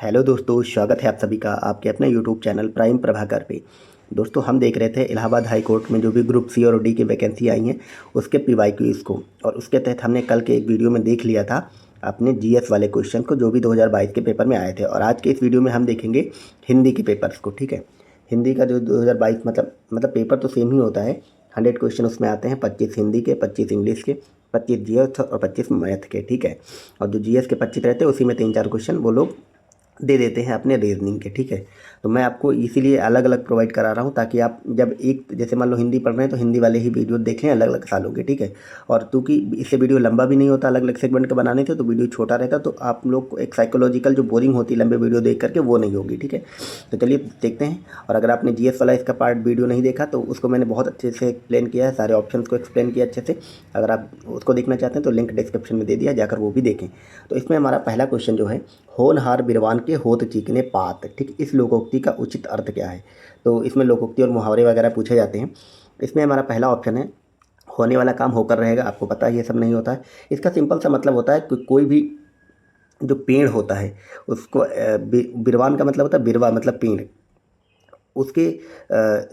Hello दोस्तों, स्वागत है आप सभी का आपके अपने यूट्यूब चैनल प्राइम प्रभाकर पे। दोस्तों, हम देख रहे थे इलाहाबाद हाई कोर्ट में जो भी ग्रुप सी और डी की वैकेंसी आई हैं उसके पीवाईक्यूज़ को, और उसके तहत हमने कल के एक वीडियो में देख लिया था अपने जीएस वाले क्वेश्चन को जो भी 2022 के पेपर में आए थे। और आज के इस वीडियो में हम देखेंगे हिंदी के पेपर्स को। ठीक है, हिंदी का जो 2022 मतलब पेपर तो सेम ही होता है। 100 क्वेश्चन उसमें आते हैं, 25 हिंदी के, 25 इंग्लिश के, 25 जीएस और 25 मैथ के। ठीक है, और जो जीएस के 25 रहते हैं उसी में 3-4 क्वेश्चन वो लोग दे देते हैं अपने रीजनिंग के। ठीक है, तो मैं आपको इसीलिए अलग अलग प्रोवाइड करा रहा हूँ ताकि आप जब एक जैसे मान लो हिंदी पढ़ रहे हैं तो हिंदी वाले ही वीडियो देखें अलग अलग सालों के। ठीक है, और क्योंकि इससे वीडियो लंबा भी नहीं होता, अलग अलग सेगमेंट के बनाने थे तो वीडियो छोटा रहता, तो आप लोग को एक साइकोलॉजिकल जो बोरिंग होती है लंबे वीडियो देख करके वो नहीं होगी। ठीक है, तो चलिए देखते हैं। और अगर आपने जीएस वाला इसका पार्ट वीडियो नहीं देखा तो उसको मैंने बहुत अच्छे से एक्सप्लेन किया है, सारे ऑप्शन को एक्सप्लेन किया अच्छे से। अगर आप उसको देखना चाहते हैं तो लिंक डिस्क्रिप्शन में दे दिया, जाकर वो भी देखें। तो इसमें हमारा पहला क्वेश्चन जो है, होनहार बिरवान के होत चीकने पात। ठीक, इस लोकोक्ति का उचित अर्थ क्या है? तो इसमें लोकोक्ति और मुहावरे वगैरह पूछे जाते हैं। इसमें हमारा पहला ऑप्शन है, होने वाला काम होकर रहेगा। आपको पता है ये सब नहीं होता है। इसका सिंपल सा मतलब होता है कि कोई भी जो पेड़ होता है उसको बिरवान का मतलब होता है, बिरवा मतलब पेड़, उसके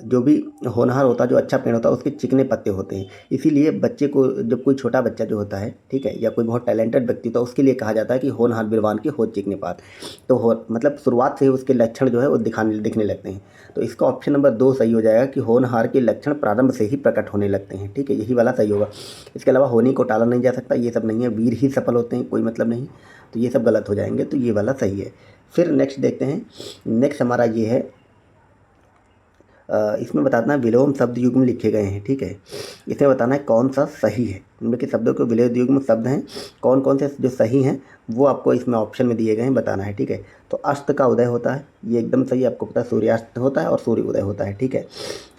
जो भी होनहार होता है, जो अच्छा पेड़ होता है, उसके चिकने पत्ते होते हैं। इसीलिए बच्चे को, जब कोई छोटा बच्चा जो होता है, ठीक है, या कोई बहुत टैलेंटेड व्यक्ति होता है, उसके लिए कहा जाता है कि होनहार बिरवान के होत चिकने पात। तो हो मतलब शुरुआत से ही उसके लक्षण जो है वो दिखने लगते हैं। तो इसका ऑप्शन नंबर 2 सही हो जाएगा कि होनहार के लक्षण प्रारंभ से ही प्रकट होने लगते हैं। ठीक है, यही वाला सही होगा। इसके अलावा होनी को टाला नहीं जा सकता, ये सब नहीं है। वीर ही सफल होते हैं, कोई मतलब नहीं, तो ये सब गलत हो जाएंगे, तो ये वाला सही है। फिर नेक्स्ट देखते हैं। नेक्स्ट हमारा ये है, इसमें बताना है विलोम शब्द युग्म लिखे गए हैं। ठीक है, इसमें बताना है कौन सा सही है। इनमें के शब्दों के विलोम युग्म शब्द हैं, कौन कौन से जो सही हैं वो आपको इसमें ऑप्शन में दिए गए हैं, बताना है। ठीक है, तो अस्त का उदय होता है, ये एकदम सही, आपको पता है सूर्यास्त होता है और सूर्य उदय होता है। ठीक है,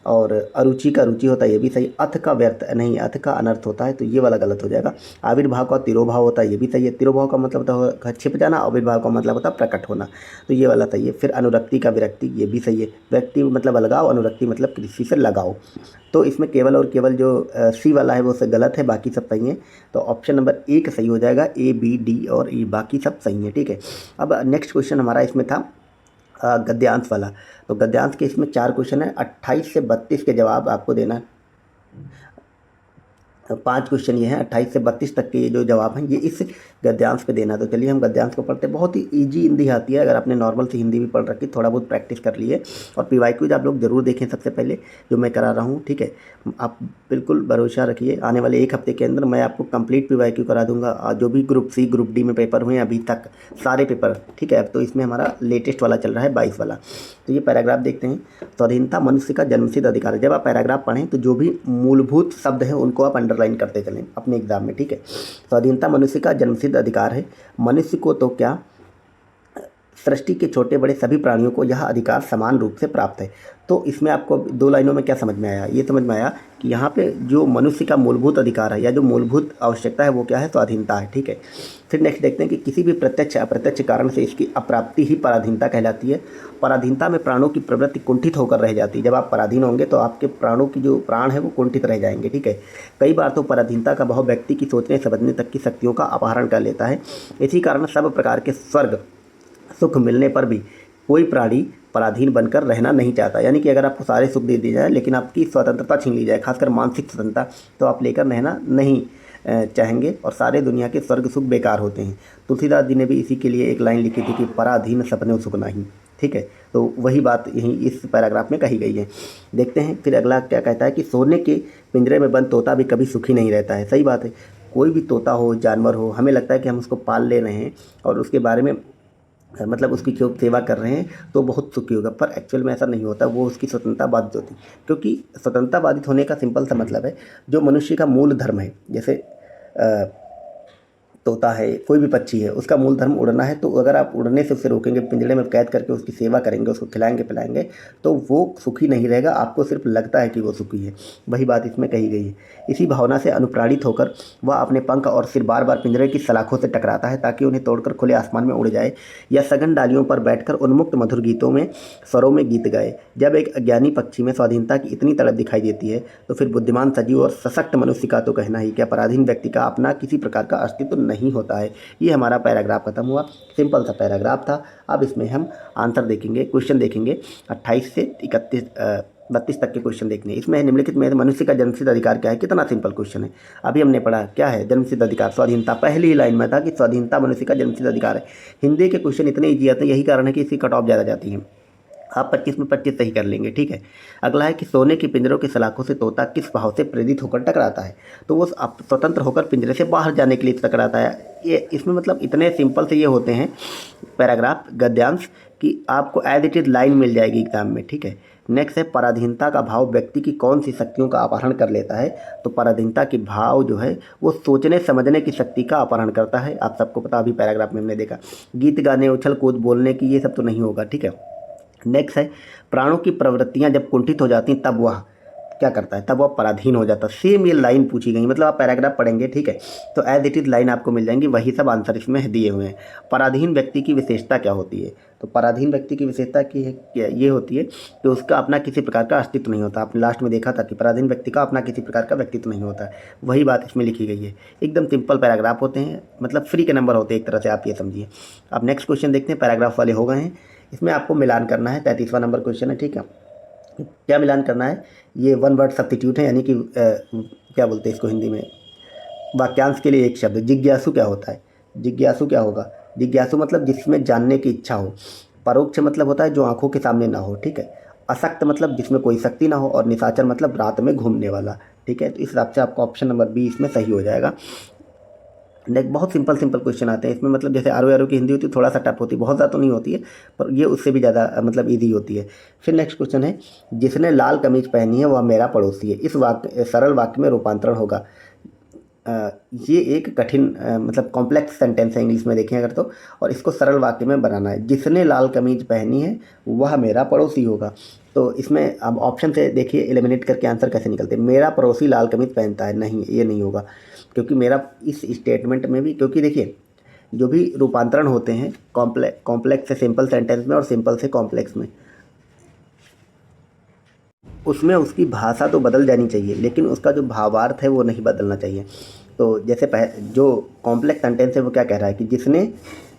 और अरुचि का रुचि होता है, ये भी सही। अथ का व्यर्थ नहीं, अथ का अनर्थ होता है, तो ये वाला गलत हो जाएगा। आविर्भाव का तिरोभाव होता है, ये भी सही है। तिरोभाव का मतलब होता है छिप जाना, आविर्भाव का मतलब होता है प्रकट होना, तो ये वाला सही है। फिर अनुरक्ति का विरक्ति, ये भी सही है। व्यक्ति मतलब अलगाव, अनुरक्ति मतलब किसी से लगाओ। तो इसमें केवल और केवल जो सी वाला है वो से गलत है, बाकी सब सही है। तो ऑप्शन नंबर 1 सही हो जाएगा, ए बी डी और ई, बाकी सब सही है। ठीक है, अब नेक्स्ट क्वेश्चन हमारा इसमें था गद्यांश वाला। तो गद्यांश के इसमें 4 क्वेश्चन है, 28 से 32 के जवाब आपको देना है। 5 क्वेश्चन ये हैं, 28 से 32 तक के ये जो जवाब हैं ये इस गद्यांश पे देना। तो चलिए हम गद्यांश को पढ़ते हैं। बहुत ही ईजी हिंदी आती है, अगर आपने नॉर्मल से हिंदी भी पढ़ रखी, थोड़ा बहुत प्रैक्टिस कर लिए। और पीवाईक्यूज आप लोग ज़रूर देखें सबसे पहले जो मैं करा रहा हूँ। ठीक है, आप बिल्कुल भरोसा रखिए, आने वाले 1 हफ्ते के अंदर मैं आपको कंप्लीट पीवाईक्यू करा दूंगा, जो भी ग्रुप सी ग्रुप डी में पेपर हुए अभी तक सारे पेपर। ठीक है, अब तो इसमें हमारा लेटेस्ट वाला चल रहा है 22 वाला। तो ये पैराग्राफ देखते हैं। स्वाधीनता मनुष्य का जन्मसिद्ध अधिकार है। जब आप पैराग्राफ पढ़ें तो जो भी मूलभूत शब्द हैं उनको आप अंडरलाइन करते चलें अपने एग्जाम में। ठीक है, स्वाधीनता मनुष्य का जन्मसिद्ध अधिकार है। मनुष्य को तो क्या, सृष्टि के छोटे बड़े सभी प्राणियों को यह अधिकार समान रूप से प्राप्त है। तो इसमें आपको 2 लाइनों में क्या समझ में आया? ये समझ में आया कि यहाँ पे जो मनुष्य का मूलभूत अधिकार है या जो मूलभूत आवश्यकता है वो क्या है? स्वाधीनता है। ठीक है, फिर नेक्स्ट देखते हैं कि किसी भी प्रत्यक्ष अप्रत्यक्ष कारण से इसकी अप्राप्ति ही पराधीनता कहलाती है। पराधीनता में प्राणों की प्रवृत्ति कुंठित होकर रह जाती है। जब आप पराधीन होंगे तो आपके प्राणों की जो प्राण है वो कुंठित रह जाएंगे। ठीक है, कई बार तो पराधीनता का भाव व्यक्ति की सोचने समझने तक की शक्तियों का अपहरण कर लेता है। इसी कारण सब प्रकार के स्वर्ग सुख मिलने पर भी कोई प्राणी पराधीन बनकर रहना नहीं चाहता। यानी कि अगर आपको सारे सुख दे दिए जाए लेकिन आपकी स्वतंत्रता छीन ली जाए, खासकर मानसिक स्वतंत्रता, तो आप लेकर रहना नहीं चाहेंगे और सारे दुनिया के स्वर्ग सुख बेकार होते हैं। तुलसीदास जी ने भी इसी के लिए एक लाइन लिखी थी कि पराधीन सपने सुख नहीं। ठीक है, तो वही बात यहीं इस पैराग्राफ में कही गई है। देखते हैं फिर अगला क्या कहता है कि सोने के पिंजरे में बंद तोता भी कभी सुखी नहीं रहता है। सही बात है, कोई भी तोता हो, जानवर हो, हमें लगता है कि हम उसको पाल ले रहे हैं और उसके बारे में मतलब उसकी खूब सेवा कर रहे हैं तो बहुत सुखी होगा, पर एक्चुअल में ऐसा नहीं होता। वो उसकी स्वतंत्रता बाधित होती, क्योंकि स्वतंत्रता बाधित होने का सिंपल सा मतलब है जो मनुष्य का मूल धर्म है, जैसे तोता है, कोई भी पक्षी है, उसका मूल धर्म उड़ना है। तो अगर आप उड़ने से उसे रोकेंगे, पिंजरे में कैद करके उसकी सेवा करेंगे, उसको खिलाएंगे पिलाएंगे, तो वो सुखी नहीं रहेगा, आपको सिर्फ लगता है कि वो सुखी है। वही बात इसमें कही गई है। इसी भावना से अनुप्राणित होकर वह अपने पंख और सिर बार बार पिंजरे की सलाखों से टकराता है ताकि उन्हें तोड़कर खुले आसमान में उड़ जाए, या सघन डालियों पर बैठकर उन्मुक्त मधुर गीतों में स्वरों में गीत गाए। जब एक अज्ञानी पक्षी में स्वाधीनता की इतनी तड़प दिखाई देती है तो फिर बुद्धिमान सजीव और सशक्त मनुष्य का तो कहना ही क्या, पराधीन व्यक्ति का अपना किसी प्रकार का अस्तित्व नहीं होता है। ये हमारा पैराग्राफ खत्म हुआ, सिंपल सा पैराग्राफ था। अब इसमें हम आंसर देखेंगे, क्वेश्चन देखेंगे 28 से 32 तक के क्वेश्चन देखने। इसमें निम्नलिखित में मनुष्य का जन्मसिद्ध अधिकार क्या है, कितना सिंपल क्वेश्चन है। अभी हमने पढ़ा क्या है जन्मसिद्ध अधिकार, स्वाधीनता। पहली ही लाइन में था कि स्वाधीनता मनुष्य का जन्मसिद्ध अधिकार है। हिंदी के क्वेश्चन इतने ईजी आते हैं, यही कारण है कि इसकी कट ऑफ ज़्यादा जाती है। आप 25 में 25 सही कर लेंगे, ठीक है। अगला है कि सोने के पिंजरों की सलाखों से तोता किस भाव से प्रेरित होकर टकराता है। तो वो स्वतंत्र होकर पिंजरे से बाहर जाने के लिए टकराता है। ये इसमें मतलब इतने सिंपल से ये होते हैं पैराग्राफ, गद्यांश, कि आपको एज इट इज़ लाइन मिल जाएगी एग्जाम में, ठीक है। नेक्स्ट है पराधीनता का भाव व्यक्ति की कौन सी शक्तियों का अपहरण कर लेता है। तो पराधीनता की भाव जो है वो सोचने समझने की शक्ति का अपहरण करता है। आप सबको पता, अभी पैराग्राफ में हमने देखा। गीत गाने, उछल कूद, बोलने की, ये सब तो नहीं होगा, ठीक है। नेक्स्ट है प्राणों की प्रवृत्तियां जब कुंठित हो जाती तब वह क्या करता है, तब वह पराधीन हो जाता है। सेम ये लाइन पूछी गई, मतलब आप पैराग्राफ पढ़ेंगे, ठीक है, तो एज इट इज़ लाइन आपको मिल जाएंगी, वही सब आंसर इसमें दिए हुए हैं। पराधीन व्यक्ति की विशेषता क्या होती है। तो पराधीन व्यक्ति की विशेषता की है ये होती है कि उसका अपना किसी प्रकार का अस्तित्व नहीं होता। आपने लास्ट में देखा था कि पराधीन व्यक्ति का अपना किसी प्रकार का व्यक्तित्व नहीं होता है, वही बात इसमें लिखी गई है। एकदम सिंपल पैराग्राफ होते हैं, मतलब फ्री के नंबर होते हैं एक तरह से, आप ये समझिए। अब नेक्स्ट क्वेश्चन देखते हैं, पैराग्राफ वाले हो गए हैं। इसमें आपको मिलान करना है, 33वां नंबर क्वेश्चन है, ठीक है। क्या मिलान करना है, ये वन वर्ड सब्स्टिट्यूट है, यानी कि क्या बोलते हैं इसको हिंदी में, वाक्यांश के लिए एक शब्द। जिज्ञासु क्या होता है, जिज्ञासु क्या होगा। जिज्ञासु मतलब जिसमें जानने की इच्छा हो। परोक्ष मतलब होता है जो आंखों के सामने ना हो, ठीक है। अशक्त मतलब जिसमें कोई शक्ति ना हो। और निशाचर मतलब रात में घूमने वाला, ठीक है। तो इस हिसाब से आपका ऑप्शन नंबर बी इसमें सही हो जाएगा। नेक्स्ट बहुत सिंपल क्वेश्चन आते हैं इसमें, मतलब जैसे आरो की हिंदी होती है, थोड़ा सा टफ होती है, बहुत ज़्यादा तो नहीं होती है, पर ये उससे भी ज़्यादा मतलब ईजी होती है। फिर नेक्स्ट क्वेश्चन है, जिसने लाल कमीज पहनी है वह मेरा पड़ोसी है। इस वाक्य सरल वाक्य में रूपांतरण होगा। ये एक कठिन मतलब कॉम्प्लेक्स सेंटेंस है इंग्लिश में देखें अगर तो, और इसको सरल वाक्य में बनाना है। जिसने लाल कमीज पहनी है वह मेरा पड़ोसी होगा। तो इसमें अब ऑप्शन से देखिए एलिमिनेट करके आंसर कैसे निकलते हैं। मेरा पड़ोसी लाल कमीज पहनता है, नहीं ये नहीं होगा, क्योंकि मेरा इस स्टेटमेंट में भी, क्योंकि देखिए जो भी रूपांतरण होते हैं कॉम्प्लेक्स से सिंपल सेंटेंस में और सिंपल से कॉम्प्लेक्स में, उसमें उसकी भाषा तो बदल जानी चाहिए, लेकिन उसका जो भावार्थ है वो नहीं बदलना चाहिए। तो जैसे जो कॉम्प्लेक्स सेंटेंस है वो क्या कह रहा है कि जिसने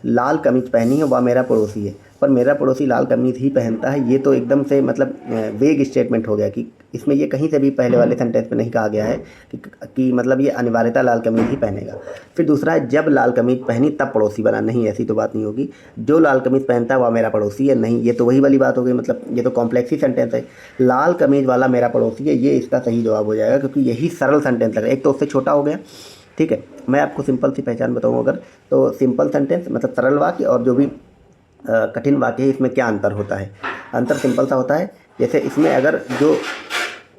लाल कमीज पहनी है वह मेरा पड़ोसी है, पर मेरा पड़ोसी लाल कमीज ही पहनता है, ये तो एकदम से मतलब वेग स्टेटमेंट हो गया कि इसमें ये कहीं से भी पहले वाले सेंटेंस में नहीं कहा गया है कि मतलब ये अनिवार्यता लाल कमीज ही पहनेगा। फिर दूसरा है जब लाल कमीज पहनी तब पड़ोसी बना, नहीं ऐसी तो बात नहीं होगी। जो लाल कमीज पहनता है वह मेरा पड़ोसी है, नहीं ये तो वही वाली बात हो गई, मतलब ये तो कॉम्प्लेक्स ही सेंटेंस है। लाल कमीज वाला मेरा पड़ोसी है, ये इसका सही जवाब हो जाएगा, क्योंकि यही सरल सेंटेंस लग रहा है। एक तो उससे छोटा हो गया, ठीक है। मैं आपको सिंपल सी पहचान बताऊँ अगर, तो सिंपल सेंटेंस मतलब सरल वाक्य और जो भी कठिन वाक्य है, इसमें क्या अंतर होता है। अंतर सिंपल सा होता है, जैसे इसमें अगर जो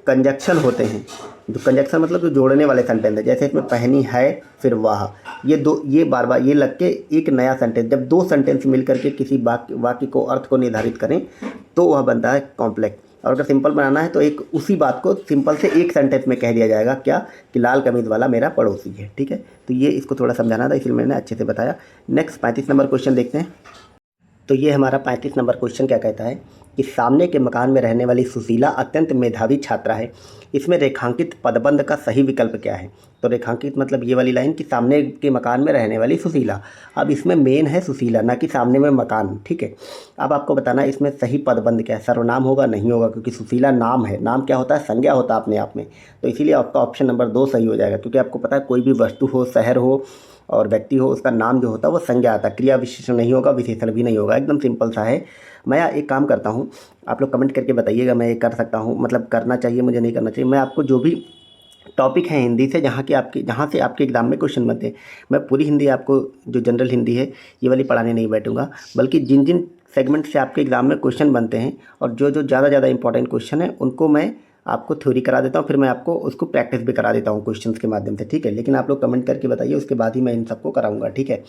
कंजक्शन होते हैं, जो कंजक्शन मतलब जो जोड़ने वाले सेंटेंस है, जैसे इसमें पहनी है फिर वाह, ये बार बार ये लग के एक नया सेंटेंस, जब दो सेंटेंस मिल करके किसी वाक्य को अर्थ को निर्धारित करें तो वह बनता है कॉम्प्लेक्स। और अगर सिंपल बनाना है तो एक उसी बात को सिंपल से एक सेंटेंस में कह दिया जाएगा, क्या कि लाल कमीज वाला मेरा पड़ोसी है, ठीक है। तो ये इसको थोड़ा समझाना था, इसलिए मैंने अच्छे से बताया। नेक्स्ट 35 नंबर क्वेश्चन देखते हैं। तो ये हमारा 35 नंबर क्वेश्चन क्या कहता है कि सामने के मकान में रहने वाली सुशीला अत्यंत मेधावी छात्रा है, इसमें रेखांकित पदबंध का सही विकल्प क्या है। तो रेखांकित मतलब ये वाली लाइन कि सामने के मकान में रहने वाली सुशीला। अब इसमें मेन है सुशीला, ना कि सामने में मकान, ठीक है। अब आपको बताना है इसमें सही पदबंध क्या है। सर्वनाम होगा, नहीं होगा, क्योंकि सुशीला नाम है, नाम क्या होता है, संज्ञा होता है अपने आप में। तो इसीलिए आपका ऑप्शन नंबर 2 सही हो जाएगा, क्योंकि आपको पता है कोई भी वस्तु हो, शहर हो और व्यक्ति हो, उसका नाम जो होता है वो संज्ञा आता है, क्रिया विशेषण नहीं होगा, विशेषण भी नहीं होगा। एकदम सिंपल सा है। मैं एक काम करता हूँ, आप लोग कमेंट करके बताइएगा, मैं ये कर सकता हूँ, मतलब करना चाहिए मुझे, नहीं करना चाहिए। मैं आपको जो भी टॉपिक है हिंदी से जहाँ से आपके एग्ज़ाम में क्वेश्चन बनते हैं, मैं पूरी हिंदी आपको, जो जनरल हिंदी है ये वाली पढ़ाने नहीं बैठूंगा, बल्कि जिन जिन सेगमेंट से आपके एग्ज़ाम में क्वेश्चन बनते हैं और जो ज़्यादा इंपॉर्टेंट क्वेश्चन है उनको मैं आपको थ्योरी करा देता हूँ, फिर मैं आपको उसको प्रैक्टिस भी करा देता हूँ क्वेश्चंस के माध्यम से, ठीक है। लेकिन आप लोग कमेंट करके बताइए, उसके बाद ही मैं इन सबको कराऊंगा, ठीक है।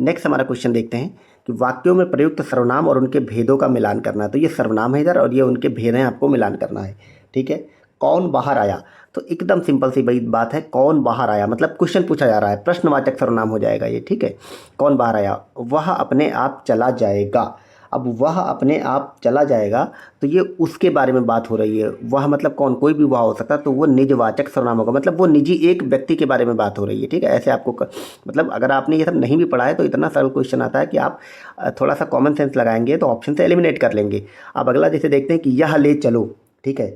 नेक्स्ट हमारा क्वेश्चन देखते हैं कि वाक्यों में प्रयुक्त सर्वनाम और उनके भेदों का मिलान करना है। तो ये सर्वनाम है इधर और ये उनके भेद हैं, आपको मिलान करना है, ठीक है। कौन बाहर आया, तो एकदम सिंपल सी बड़ी बात है, कौन बाहर आया मतलब क्वेश्चन पूछा जा रहा है, प्रश्नवाचक सर्वनाम हो जाएगा ये, ठीक है। कौन बाहर आया, वह अपने आप चला जाएगा। अब वह अपने आप चला जाएगा तो ये उसके बारे में बात हो रही है। वह मतलब कौन, कोई भी वह हो सकता है, तो वो निजवाचक सर्वनाम होगा, मतलब वो निजी एक व्यक्ति के बारे में बात हो रही है। ठीक है, ऐसे आपको मतलब अगर आपने ये सब नहीं भी पढ़ा है तो इतना सरल क्वेश्चन आता है कि आप थोड़ा सा कॉमन सेंस लगाएंगे तो ऑप्शन से एलिमिनेट कर लेंगे। अब अगला जैसे देखते हैं कि यह ले चलो। ठीक है,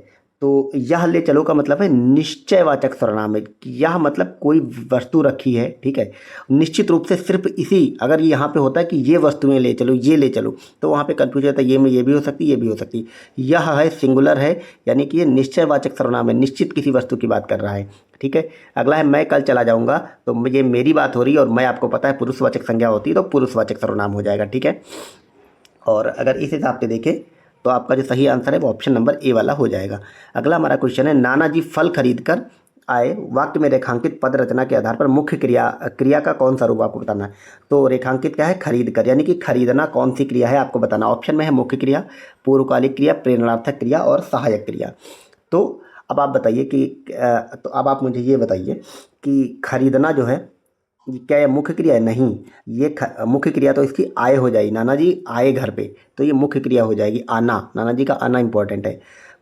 तो यह ले चलो का मतलब है निश्चयवाचक सर्वनाम है कि यह मतलब कोई वस्तु रखी है। ठीक है, निश्चित रूप से सिर्फ इसी, अगर यहाँ पे होता है कि ये वस्तुएं ले चलो, ये ले चलो, तो वहाँ पे कंफ्यूजन होता है, ये में ये भी हो सकती है, ये भी हो सकती है। यह है सिंगुलर है, यानी कि ये निश्चयवाचक सर्वनाम है, निश्चित किसी वस्तु की बात कर रहा है। ठीक है, अगला है मैं कल चला जाऊँगा, तो ये मेरी बात हो रही है और मैं आपको पता है पुरुषवाचक संज्ञा होती है तो पुरुषवाचक सर्वनाम हो जाएगा। ठीक है, और अगर इस हिसाब से देखें तो आपका जो सही आंसर है वो ऑप्शन नंबर ए वाला हो जाएगा। अगला हमारा क्वेश्चन है नाना जी फल खरीद कर आए, वाक्य में रेखांकित पद रचना के आधार पर मुख्य क्रिया का कौन सा रूप आपको बताना है। तो रेखांकित क्या है, खरीद कर, यानी कि खरीदना कौन सी क्रिया है आपको बताना। ऑप्शन में है मुख्य क्रिया, पूर्वकालिक क्रिया, प्रेरणार्थक क्रिया और सहायक क्रिया। तो अब आप बताइए कि तो अब आप मुझे ये बताइए कि खरीदना जो है ये क्या ये मुख्य क्रिया है? नहीं, ये मुख्य क्रिया तो इसकी आए हो जाएगी। नाना जी आए घर पे, तो ये मुख्य क्रिया हो जाएगी। आना, नाना जी का आना इंपॉर्टेंट है।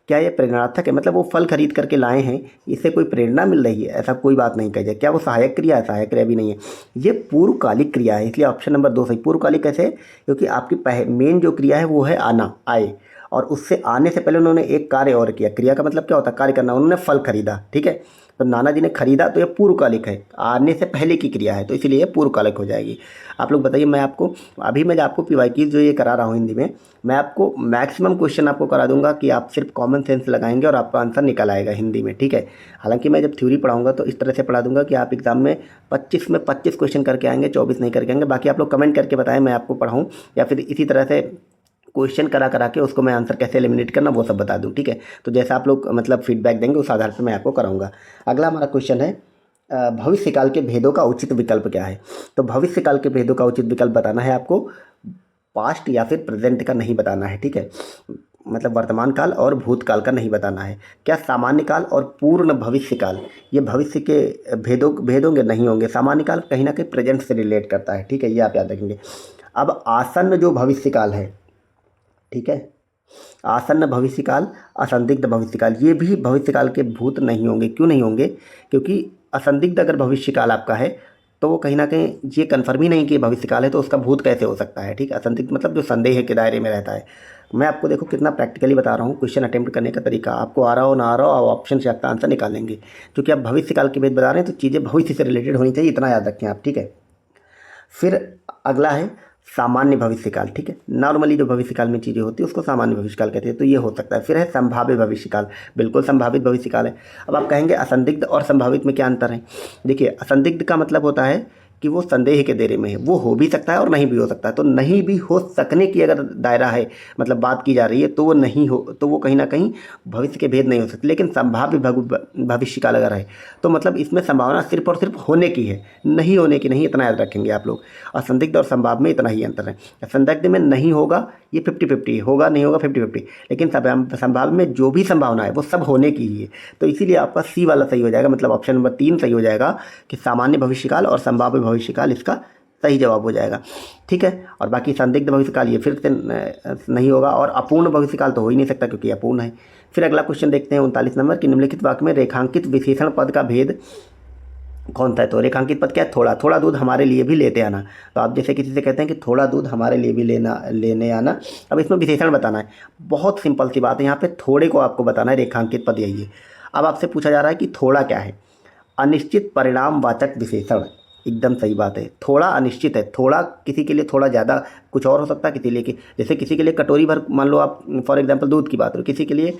क्या ये प्रेरणार्थक है, मतलब वो फल खरीद करके लाए हैं, इससे कोई प्रेरणा मिल रही है, ऐसा कोई बात नहीं कही जाए। क्या वो सहायक क्रिया है? सहायक क्रिया भी नहीं है, ये पूर्वकालिक क्रिया है, इसलिए ऑप्शन नंबर 2 सही। पूर्वकालिक कैसे? क्योंकि आपकी मेन जो क्रिया है वो है आना, आए, और उससे आने से पहले उन्होंने एक कार्य और किया। क्रिया का मतलब क्या होता है? कार्य करना। उन्होंने फल खरीदा। ठीक है, तो नाना जी ने खरीदा, तो ये पूर्वकालिक है, आने से पहले की क्रिया है, तो इसीलिए ये पूर्वकालिक हो जाएगी। आप लोग बताइए, मैं आपको पीवाईक्यू जो ये करा रहा हूँ हिंदी में, मैं आपको मैक्सिमम क्वेश्चन आपको करा दूंगा कि आप सिर्फ कॉमन सेंस लगाएंगे और आपका आंसर निकल आएगा हिंदी में। ठीक है, हालांकि मैं जब थ्योरी पढ़ाऊंगा तो इस तरह से पढ़ा दूंगा कि आप एग्जाम में 25 में 25 क्वेश्चन करके आएंगे, 24 नहीं करके आएंगे। बाकी आप लोग कमेंट करके बताएं, मैं आपको पढ़ाऊँ या फिर इसी तरह से क्वेश्चन करा के उसको मैं आंसर कैसे एलिमिनेट करना वो सब बता दूं। ठीक है, तो जैसा आप लोग मतलब फीडबैक देंगे उस आधार पर मैं आपको कराऊंगा। अगला हमारा क्वेश्चन है भविष्यकाल के भेदों का उचित विकल्प क्या है। तो भविष्यकाल के भेदों का उचित विकल्प बताना है आपको, पास्ट या फिर प्रेजेंट का नहीं बताना है। ठीक है, मतलब वर्तमान काल और भूतकाल का नहीं बताना है। क्या सामान्य काल और पूर्ण भविष्य काल ये भविष्य के भेद होंगे? नहीं होंगे। सामान्य काल कहीं ना कहीं प्रेजेंट से रिलेट करता है। ठीक है, ये आप याद रखेंगे। अब आसन्न जो भविष्य काल है, ठीक है, आसन्न भविष्यकाल, असंदिग्ध भविष्यकाल, ये भी भविष्यकाल के भूत नहीं होंगे। क्यों नहीं होंगे? क्योंकि असंदिग्ध अगर भविष्यकाल आपका है तो वो कहीं ना कहीं ये कन्फर्म ही नहीं कि भविष्यकाल है, तो उसका भूत कैसे हो सकता है। ठीक है, असंदिग्ध मतलब जो संदेह के दायरे में रहता है। मैं आपको देखो कितना प्रैक्टिकली बता रहा हूँ, क्वेश्चन अटेम्प्ट करने का तरीका आपको आ रहा हो ना आ रहा हो, आप ऑप्शन से आपका आंसर निकालेंगे। क्योंकि आप भविष्यकाल के भेद बता रहे हैं तो चीज़ें भविष्य से रिलेटेड होनी चाहिए, इतना याद रखें आप। ठीक है, फिर अगला है सामान्य भविष्यकाल। ठीक है, नॉर्मली जो भविष्यकाल में चीज़ें होती है उसको सामान्य भविष्यकाल कहते हैं, तो ये हो सकता है। फिर है संभाव्य भविष्यकाल, बिल्कुल संभावित भविष्यकाल है। अब आप कहेंगे असंदिग्ध और संभावित में क्या अंतर है? देखिए, असंदिग्ध का मतलब होता है कि वो संदेह के दायरे में है, वो हो भी सकता है और नहीं भी हो सकता है। तो नहीं भी हो सकने की अगर दायरा है, मतलब बात की जा रही है, तो वो नहीं हो, तो वो कहीं ना कहीं भविष्य के भेद नहीं हो सकते। लेकिन संभाव्य भविष्यकाल अगर है तो मतलब इसमें संभावना सिर्फ और सिर्फ होने की है, नहीं होने की नहीं, इतना याद रखेंगे आप लोग। और संदिग्ध और संभाव्य में इतना ही अंतर है। संदिग्ध में नहीं होगा, ये 50-50 होगा, नहीं होगा 50-50, लेकिन संभाव्य में जो भी संभावना है वो सब होने की ही है। तो इसीलिए आपका सी वाला सही हो जाएगा, मतलब ऑप्शन नंबर 3 सही हो जाएगा कि सामान्य भविष्यकाल और संभाव्य भविष्यकाल इसका सही जवाब हो जाएगा। ठीक है, और बाकी संदिग्ध भविष्यकाल ये फिर से नहीं होगा, और अपूर्ण भविष्यकाल तो हो ही नहीं सकता क्योंकि अपूर्ण है। फिर अगला क्वेश्चन देखते हैं 39 नंबर कि निम्नलिखित वाक्य में रेखांकित विशेषण पद का भेद कौन सा है। तो रेखांकित पद क्या है? थोड़ा, थोड़ा दूध हमारे लिए भी लेते आना। तो आप जैसे किसी से कहते हैं कि थोड़ा दूध हमारे लिए भी लेने आना, अब इसमें विशेषण बताना है। बहुत सिंपल सी बात है, यहाँ पे थोड़े को आपको बताना है, रेखांकित पद यही है। अब आपसे पूछा जा रहा है कि थोड़ा क्या है? अनिश्चित परिणामवाचक विशेषण, एकदम सही बात है। थोड़ा अनिश्चित है, थोड़ा किसी के लिए थोड़ा ज़्यादा कुछ और हो सकता है, किसी लिए जैसे किसी के लिए कटोरी भर, मान लो आप फॉर एग्जांपल दूध की बात करो, किसी के लिए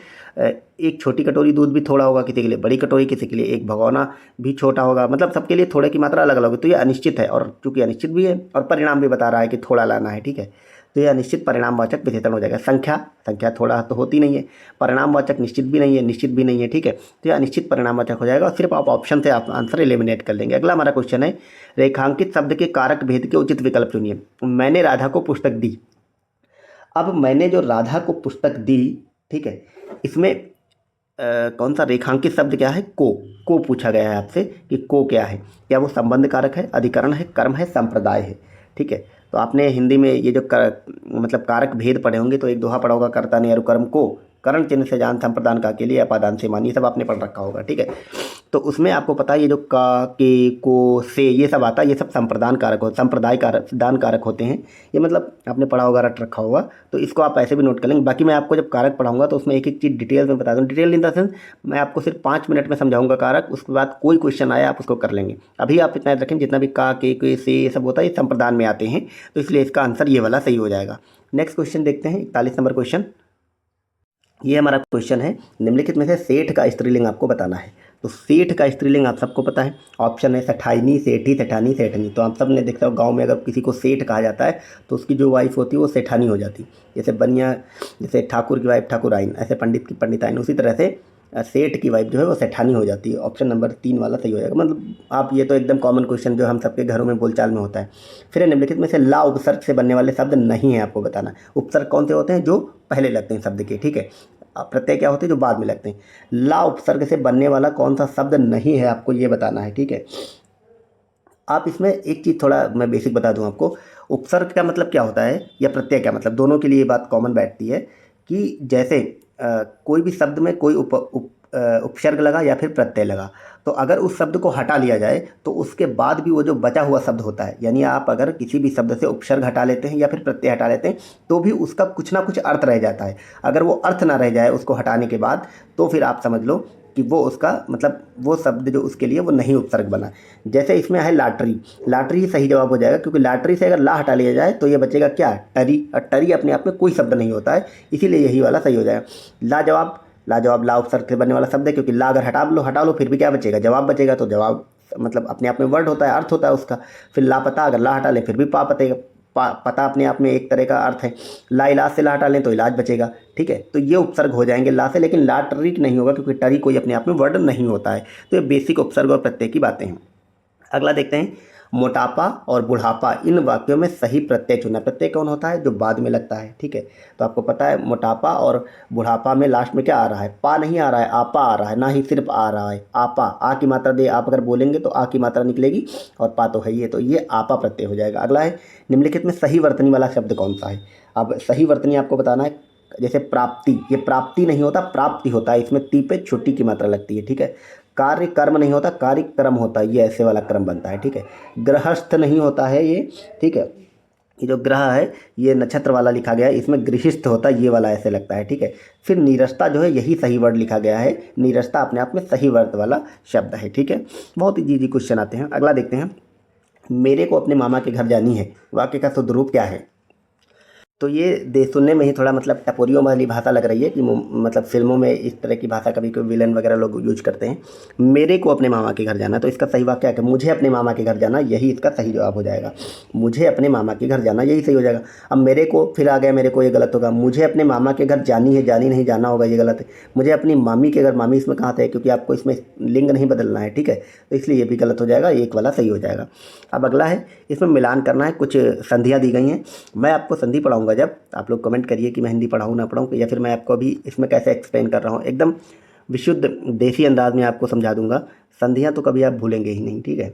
एक छोटी कटोरी दूध भी थोड़ा होगा, किसी के लिए बड़ी कटोरी, किसी के लिए एक भगोना भी छोटा होगा, मतलब सबके लिए थोड़े की मात्रा अलग अलग होगी। तो ये अनिश्चित है, और चूंकि अनिश्चित भी है और परिणाम भी बता रहा है कि थोड़ा लाना है। ठीक है, तो यह अनिश्चित परिणामवाचक विशेषण हो जाएगा। संख्या थोड़ा तो होती नहीं है, परिणामवाचक निश्चित भी नहीं है, निश्चित भी नहीं है। ठीक है, तो यह अनिश्चित परिणामवाचक हो जाएगा, और सिर्फ आप ऑप्शन से आप आंसर एलिमिनेट कर लेंगे। अगला हमारा क्वेश्चन है रेखांकित शब्द के कारक भेद के उचित विकल्प चुनिए। मैंने राधा को पुस्तक दी। अब मैंने जो राधा को पुस्तक दी, ठीक है, इसमें कौन सा रेखांकित शब्द क्या है? को पूछा गया है आपसे कि को क्या है। क्या वो संबंध कारक है, अधिकरण है, कर्म है, संप्रदाय है? ठीक है, तो आपने हिंदी में ये जो मतलब कारक भेद पढ़े होंगे, तो एक दोहा पढ़ा होगा, कर्ता ने अनुकर्म को करण चिन्ह से जान, संप्रदान का के लिए अपादान से मान, ये सब आपने पढ़ रखा होगा, ठीक है। तो उसमें आपको पता है ये जो का, के, को, से, ये सब आता है, ये सब संप्रदान कारक हो, संप्रदाय कारक, दान कारक होते हैं। ये मतलब आपने पढ़ा होगा, रट रखा होगा, तो इसको आप ऐसे भी नोट कर लेंगे। बाकी मैं आपको जब कारक पढ़ाऊंगा तो उसमें एक एक चीज़ डिटेल में बता दूँ। डिटेल इन द सेंस मैं आपको सिर्फ 5 मिनट में समझाऊंगा कारक, उसके बाद कोई क्वेश्चन आया आप उसको कर लेंगे। अभी आप इतना याद रखें, जितना भी का, के, से, ये सब होता है, ये संप्रदान में आते हैं, तो इसलिए इसका आंसर ये वाला सही हो जाएगा। नेक्स्ट क्वेश्चन देखते हैं, 41 नंबर क्वेश्चन। ये हमारा क्वेश्चन है, निम्नलिखित में से सेठ का स्त्रीलिंग आपको बताना है। तो सेठ का स्त्रीलिंग आप सबको पता है, ऑप्शन है सेठानी, सेठी, सेठानी, सेठनी। तो आप सब ने देखा हो, गांव में अगर किसी को सेठ कहा जाता है तो उसकी जो वाइफ होती है वो सेठानी हो जाती। जैसे बनिया, जैसे ठाकुर की वाइफ ठाकुराइन, ऐसे पंडित की पंडिताइन, उसी तरह से सेठ की वाइफ जो है वो सेठानी हो जाती है। ऑप्शन नंबर 3 वाला सही हो जाएगा। मतलब आप, ये तो एकदम कॉमन क्वेश्चन जो हम सबके घरों में बोलचाल में होता है। फिर निम्नलिखित में से ला उपसर्ग से बनने वाले शब्द नहीं है आपको बताना। उपसर्ग कौन से होते हैं? जो पहले लगते हैं शब्द के, ठीक है। प्रत्यय क्या होते हैं? जो बाद में लगते हैं। ला उपसर्ग से बनने वाला कौन सा शब्द नहीं है, आपको ये बताना है, ठीक है। आप इसमें एक चीज़ थोड़ा मैं बेसिक बता दूं आपको, उपसर्ग का मतलब क्या होता है या प्रत्यय क्या मतलब, दोनों के लिए ये बात कॉमन बैठती है कि जैसे कोई भी शब्द में कोई उपसर्ग लगा या फिर प्रत्यय लगा, तो अगर उस शब्द को हटा लिया जाए तो उसके बाद भी वो जो बचा हुआ शब्द होता है, यानी आप अगर किसी भी शब्द से उपसर्ग हटा लेते हैं या फिर प्रत्यय हटा लेते हैं तो भी उसका कुछ ना कुछ अर्थ रह जाता है। अगर वो अर्थ ना रह जाए उसको हटाने के बाद, तो फिर आप समझ लो कि वो उसका मतलब वो शब्द जो उसके लिए वो नहीं उपसर्ग बना। जैसे इसमें है लाटरी, लाटरी ही सही जवाब हो जाएगा, क्योंकि लाटरी से अगर ला हटा लिया जाए तो ये बचेगा क्या? टरी। और टरी अपने आप में कोई शब्द नहीं होता है, इसीलिए यही वाला सही हो जाएगा। लाजवाब, लाजवाब ला उपसर्ग से बनने वाला शब्द है, क्योंकि ला अगर हटा लो फिर भी क्या बचेगा? जवाब बचेगा। तो जवाब मतलब अपने आप में वर्ड होता है, अर्थ होता है उसका। फिर लापता, अगर ला हटा लें फिर भी पता अपने आप में एक तरह का अर्थ है। ला इलाज से ला हटा लें तो इलाज बचेगा, ठीक है। तो ये उपसर्ग हो जाएंगे ला से, लेकिन ला टरी नहीं होगा, क्योंकि टरी कोई अपने आप में वर्ड नहीं होता है। तो ये बेसिक उपसर्ग और प्रत्यय की बातें हैं। अगला देखते हैं, मोटापा और बुढ़ापा, इन वाक्यों में सही प्रत्यय चुना। प्रत्यय कौन होता है? जो बाद में लगता है, ठीक है। तो आपको पता है मोटापा और बुढ़ापा में लास्ट में क्या आ रहा है? पा नहीं आ रहा है, आपा आ रहा है, ना ही सिर्फ आ रहा है आपा। आ की मात्रा दे आप अगर बोलेंगे तो आ की मात्रा निकलेगी, और पा तो है ही है, तो ये आपा प्रत्यय हो जाएगा। अगला है, निम्नलिखित में सही वर्तनी वाला शब्द कौन सा है? अब सही वर्तनी आपको बताना है। जैसे प्राप्ति, ये प्राप्ति नहीं होता, प्राप्ति होता है, इसमें ती पे छोटी की मात्रा लगती है, ठीक है। कार्य कर्म नहीं होता, कार्य क्रम होता है, ये ऐसे वाला क्रम बनता है, ठीक है। गृहस्थ नहीं होता है ये, ठीक है। ये जो ग्रह है ये नक्षत्र वाला लिखा गया है, इसमें गृहस्थ होता है, ये वाला ऐसे लगता है, ठीक है। फिर नीरसता जो है यही सही वर्ड लिखा गया है, नीरसता अपने आप में सही वर्ड वाला शब्द है, ठीक है। बहुत ही इजी क्वेश्चन आते हैं। अगला देखते हैं, मेरे को अपने मामा के घर जानी है, वाक्य का शुद्ध रूप क्या है? तो ये सुनने में ही थोड़ा मतलब टपोरियों वाली भाषा लग रही है कि मतलब फिल्मों में इस तरह की भाषा कभी कोई विलन वगैरह लोग यूज करते हैं। मेरे को अपने मामा के घर जाना, तो इसका सही वाक्य है कि मुझे अपने मामा के घर जाना, यही इसका सही जवाब हो जाएगा। मुझे अपने मामा के घर जाना, यही सही हो जाएगा। अब मेरे को फिर आ गया, मेरे को ये गलत होगा। मुझे अपने मामा के घर जानी है, जानी नहीं जाना होगा, ये गलत है। मुझे अपनी मामी के घर, मामी इसमें कहाँ से है? क्योंकि आपको इसमें लिंग नहीं बदलना है, ठीक है। तो इसलिए ये भी गलत हो जाएगा, एक वाला सही हो जाएगा। अब अगला है, इसमें मिलान करना है, कुछ संधियाँ दी गई हैं। मैं आपको संधि पढ़ाऊँगा, जब आप लोग कमेंट करिए कि मैं हिंदी पढ़ाऊँ ना पढ़ाऊँ, या फिर मैं आपको अभी इसमें कैसे एक्सप्लेन कर रहा हूँ, एकदम विशुद्ध देसी अंदाज में आपको समझा दूंगा। संधियाँ तो कभी आप भूलेंगे ही नहीं, ठीक है।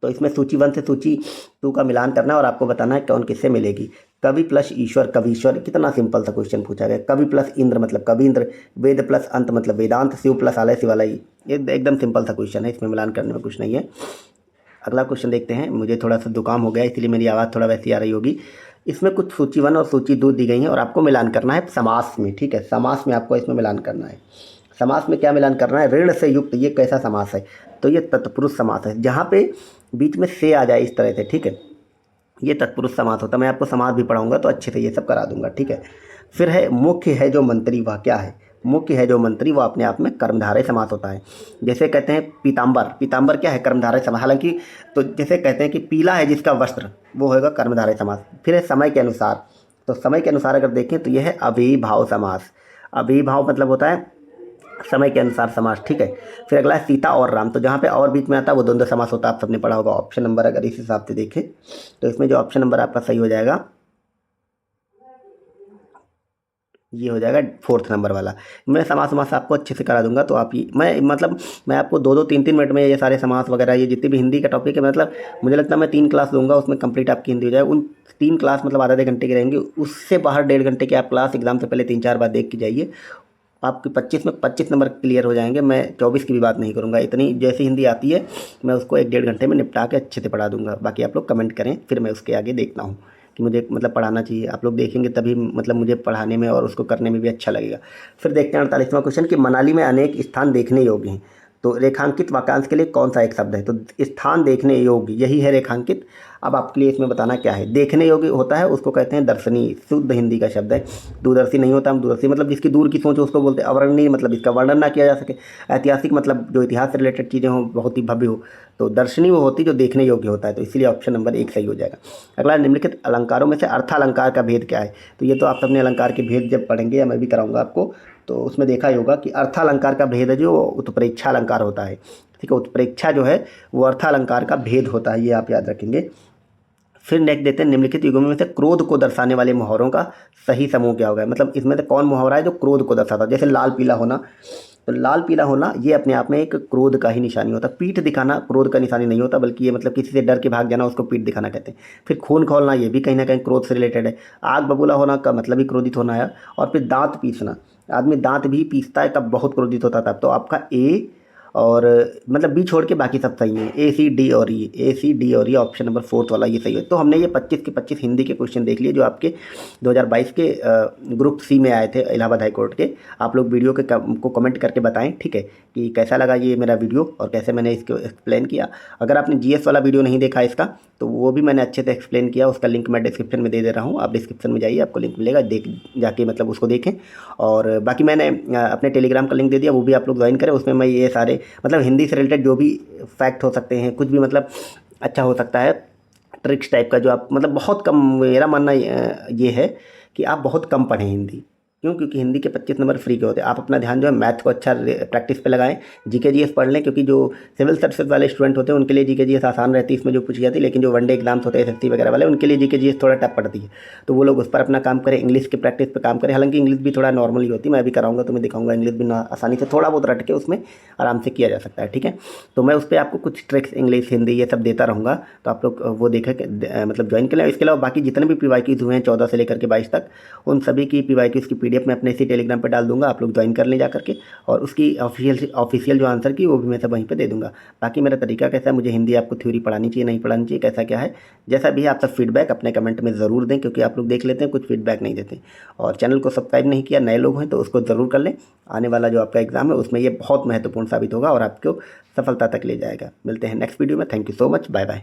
तो इसमें सूची 1 से सूची 2 का मिलान करना है और आपको बताना है कौन किससे मिलेगी। कवि प्लस ईश्वर, कवीश्वर, कितना सिंपल सा क्वेश्चन पूछा गया। कवि प्लस इंद्र मतलब कवींद्र, वेद प्लस अंत मतलब वेदांत, शिव प्लस आलय शिवालय, ये एकदम सिंपल सा क्वेश्चन है, इसमें मिलान करने में कुछ नहीं है। अगला क्वेश्चन देखते हैं। मुझे थोड़ा सा जुकाम हो गया, इसलिए मेरी आवाज़ थोड़ा वैसी आ रही होगी। इसमें कुछ सूची 1 और सूची 2 दी गई हैं और आपको मिलान करना है समास में, ठीक है। समास में आपको इसमें मिलान करना है। समास में क्या मिलान करना है? ऋण से युक्त, ये कैसा समास है? तो ये तत्पुरुष समास है, जहाँ पे बीच में से आ जाए इस तरह से, ठीक है। ये तत्पुरुष समास होता है। मैं आपको समास भी पढ़ाऊंगा तो अच्छे से ये सब करा दूंगा, ठीक है। फिर है मुख्य है जो मंत्री, वह क्या है? मुख्य है जो मंत्री, वो अपने आप में कर्मधारय समास होता है। जैसे कहते हैं पीताम्बर, पीताम्बर क्या है? कर्मधारय समास। हालांकि तो जैसे कहते हैं कि पीला है जिसका वस्त्र, वो होगा कर्मधारय समास। फिर है समय के अनुसार, तो समय के अनुसार अगर देखें तो यह है अभिभाव समास। अभिभाव मतलब होता है समय के अनुसार समास, ठीक है। फिर अगला है सीता और राम, तो जहाँ पे और बीच में आता है वो द्वंद्व समास होता है, आप सबने पढ़ा होगा। ऑप्शन नंबर अगर इस हिसाब से देखें तो इसमें जो ऑप्शन नंबर आपका सही हो जाएगा, ये हो जाएगा 4th नंबर वाला। मैं समास समास आपको अच्छे से करा दूंगा, तो आप ये मैं आपको 2-2 3-3 मिनट में ये सारे समास वगैरह, ये जितनी भी हिंदी का टॉपिक है, मतलब मुझे लगता है मैं 3 क्लास लूँगा, उसमें कंप्लीट आपकी हिंदी हो जाएगी। उन 3 क्लास मतलब आधे घंटे की रहेंगी, उससे बाहर 1.5 घंटे की आप क्लास एग्ज़ाम से पहले 3-4 बार देख के जाइए। आपके 25 में 25 नंबर क्लियर हो जाएंगे। मैं 24 की भी बात नहीं करूँगा, इतनी जैसी हिंदी आती है मैं उसको 1-1.5 घंटे में निपटा के अच्छे से पढ़ा दूंगा। बाकी आप लोग कमेंट करें, फिर मैं उसके आगे देखता हूँ कि मुझे मतलब पढ़ाना चाहिए। आप लोग देखेंगे तभी मतलब मुझे पढ़ाने में और उसको करने में भी अच्छा लगेगा। फिर देखते हैं 48वां क्वेश्चन कि मनाली में अनेक स्थान देखने योग्य हैं, तो रेखांकित वाक्यांश के लिए कौन सा एक शब्द है? तो स्थान देखने योग्य, यही है रेखांकित। अब आपके लिए इसमें बताना क्या है। देखने योग्य होता है उसको कहते हैं दर्शनीय, शुद्ध हिंदी का शब्द है। दूरदर्शी नहीं होता, हम दूरदर्शी मतलब जिसकी दूर की सोच हो उसको बोलते हैं। अवर्णनीय मतलब इसका वर्णन ना किया जा सके। ऐतिहासिक मतलब जो इतिहास से रिलेटेड चीज़ें हों, बहुत ही भव्य हो। तो दर्शनीय वो होती जो देखने योग्य होता है, तो इसीलिए ऑप्शन नंबर 1 सही हो जाएगा। अगला, निम्नलिखित अलंकारों में से अर्थालंकार का भेद क्या है? तो ये तो आप अपने अलंकार के भेद जब पढ़ेंगे, या मैं भी कराऊंगा आपको, तो उसमें देखा ही होगा कि अर्थालंकार का भेद है जो उत्प्रेक्षा अलंकार होता है। ठीक है, उत्प्रेक्षा जो है वो अर्थालंकार का भेद होता है, ये आप याद रखेंगे। फिर नेक्स्ट देते हैं, निम्नलिखित युगों में से क्रोध को दर्शाने वाले मुहावरों का सही समूह क्या होगा? मतलब इसमें से कौन मुहावरा है जो क्रोध को दर्शाता है? जैसे लाल पीला होना, तो लाल पीला होना ये अपने आप में एक क्रोध का ही निशानी होता है। पीठ दिखाना क्रोध का निशानी नहीं होता, बल्कि ये मतलब किसी से डर के भाग जाना, उसको पीठ दिखाना कहते हैं। फिर खून खौलना, ये भी कहीं ना कहीं क्रोध से रिलेटेड है। आग बबूला होना का मतलब ही क्रोधित होना है। और फिर दांत पीसना, आदमी दांत भी पीसता है तब बहुत क्रोधित होता था। तो आपका ए और मतलब बी छोड़ के बाकी सब सही है। ए सी डी और ई ऑप्शन नंबर 4th वाला ये सही है। तो हमने ये 25 के 25 हिंदी के क्वेश्चन देख लिए जो आपके 2022 के ग्रुप सी में आए थे इलाहाबाद हाई कोर्ट के। आप लोग वीडियो के को कमेंट करके बताएं, ठीक है, कि कैसा लगा ये मेरा वीडियो और कैसे मैंने इसको एक्सप्लेन किया। अगर आपने जीएस वाला वीडियो नहीं देखा इसका, तो वो भी मैंने अच्छे से एक्सप्लेन किया, उसका लिंक मैं डिस्क्रिप्शन में दे दे रहा हूँ। आप डिस्क्रिप्शन में जाइए, आपको लिंक मिलेगा, देख जाके मतलब उसको देखें। और बाकी मैंने अपने टेलीग्राम का लिंक दे दिया, वो भी आप लोग ज्वाइन करें। उसमें मैं ये सारे मतलब हिंदी से रिलेटेड जो भी फैक्ट हो सकते हैं, कुछ भी मतलब अच्छा हो सकता है, ट्रिक्स टाइप का, जो आप मतलब बहुत कम, मेरा मानना ये है कि आप बहुत कम पढ़ें हिंदी। क्यों? क्योंकि हिंदी के 25 नंबर फ्री के होते हैं। आप अपना ध्यान जो है मैथ को अच्छा प्रैक्टिस पे लगाएं। जीके जीएस पढ़ लें, क्योंकि जो सिविल सर्विसेज वाले स्टूडेंट होते हैं उनके लिए जीके जीएस आसान रहती है, इसमें जो पूछी जाती है। लेकिन जो वनडे एग्जाम्स होते हैं एसएससी वगैरह वाले, उनके लिए जीके जीएस थोड़ा टफ पड़ती है, तो वो लोग उस पर अपना काम करें। इंग्लिश के प्रैक्टिस पे काम करें। हालांकि इंग्लिश भी थोड़ा नॉर्मली होती है, मैं भी कराऊंगा, तो मैं दिखाऊंगा इंग्लिश भी आसानी से थोड़ा बहुत रट के उसमें आराम से किया जा सकता है। ठीक है, तो मैं उस पर आपको कुछ ट्रिक्स इंग्लिश हिंदी ये सब देता रहूँगा, तो आप लोग वो देखें मतलब ज्वाइन कर लें। इसके अलावा बाकी जितने भी पीवाईक्यूज हुए हैं 14 से लेकर के 22 तक, उन सभी की पीवाईक्यूज की पीडीएफ मैं अपने इसी टेलीग्राम पे डाल दूंगा। आप लोग ज्वाइन कर लें जा करके, और उसकी ऑफिशियल जो आंसर की वो भी मैं सब वहीं पे दे दूंगा। बाकी मेरा तरीका कैसा है, मुझे हिंदी आपको थ्योरी पढ़ानी चाहिए नहीं पढ़ानी चाहिए, कैसा क्या है, जैसा भी है आप सब फीडबैक अपने कमेंट में ज़रूर दें, क्योंकि आप लोग देख लेते हैं कुछ फीडबैक नहीं देते। और चैनल को सब्सक्राइब नहीं किया, नए लोग हैं तो उसको ज़रूर कर लें। आने वाला जो आपका एग्ज़ाम है उसमें ये बहुत महत्वपूर्ण साबित होगा और आपको सफलता तक ले जाएगा। मिलते हैं नेक्स्ट वीडियो में। Thank you so much, bye bye.